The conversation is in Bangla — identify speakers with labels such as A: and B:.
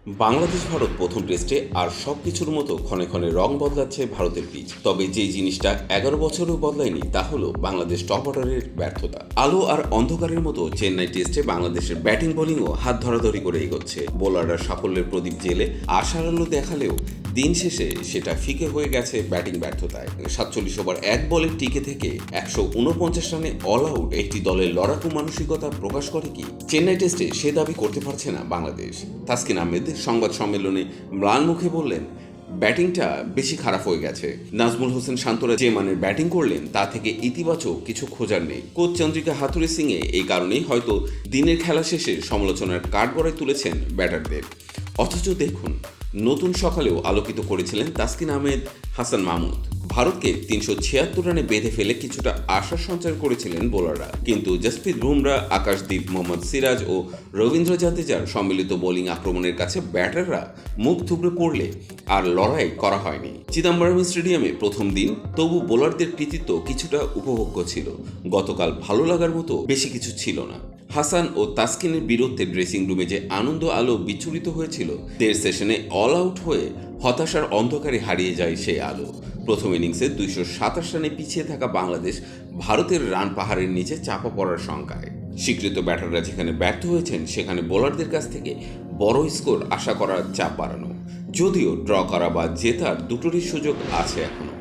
A: বাংলাদেশ ভারত প্রথম টেস্টে আর সবকিছুর মতো ক্ষণে ক্ষণে রং বদলাচ্ছে ভারতের পিচ। তবে যে জিনিসটা 11 বছরেও বদলায়নি তা হলো বাংলাদেশ টপ অর্ডারের ব্যর্থতা। আলো আর অন্ধকারের মতো চেন্নাই টেস্টে বাংলাদেশের ব্যাটিং বোলিংও হাত ধরাধরি করে এগোচ্ছে। বোলাররা সাফল্যের প্রদীপ জেলে আশার আলো দেখালেও দিন শেষে সেটা ফিকে হয়ে গেছে ব্যাটিং ব্যর্থতায়। 47 ওভার এক বলে টিকে থেকে 149 রানে অল আউট একটি দলের লড়াকু মানসিকতা প্রকাশ করে কি? চেন্নাই টেস্টে সে দাবি করতে পারছে না বাংলাদেশ। তাসকিন আহমেদ সংবাদ সম্মেলনে ম্লান মুখে বললেন, ব্যাটিংটা বেশি খারাপ হয়ে গেছে। নাজমুল হোসেন শান্তরা যে মানের ব্যাটিং করলেন তা থেকে ইতিবাচক কিছু খোঁজার নেই। কোচ চন্দ্রিকা হাথুরে সিংয়ে এই কারণেই হয়তো দিনের খেলা শেষে সমালোচনার কাঠগড়ায় তুলেছেন ব্যাটারদের। অথচ দেখুন, নতুন সকালেও আলোকিত করেছিলেন তাসকিন আহমেদ, হাসান মাহমুদ। ভারতকে 376 রানে বেঁধে ফেলে কিছুটা আশার সঞ্চার করেছিলেন বোলাররা, কিন্তু জসপ্রীত বুমরা, আকাশদীপ, মোহাম্মদ সিরাজ ও রবীন্দ্র জাদেজার সম্মিলিত বোলিং আক্রমণের কাছে ব্যাটাররা মুখ থুবড়ে পড়লে আর লড়াই করা হয়নি। চিদাম্বরম স্টেডিয়ামে প্রথম দিন, তবু বোলারদের কৃতিত্ব কিছুটা উপভোগ্য ছিল। গতকাল ভালো লাগার মতো বেশি কিছু ছিল না। হাসান ও তাসকিনের বিরুদ্ধে ড্রেসিং রুমে যে আনন্দ আলো বিচ্ছুরিত হয়েছিল, 1.5 সেশনে অল আউট হয়ে হতাশার অন্ধকারে হারিয়ে যায় সেই আলো। প্রথম ইনিংসে 227 রানে পিছিয়ে থাকা বাংলাদেশ ভারতের রান পাহাড়ের নিচে চাপা পড়ার শঙ্কায়। স্বীকৃত ব্যাটাররা যেখানে ব্যর্থ হয়েছেন সেখানে বোলারদের কাছ থেকে বড় স্কোর আশা করার চাপ বাড়ানো। যদিও ড্র করা বা জেতার দুটোরই সুযোগ আছে এখনো।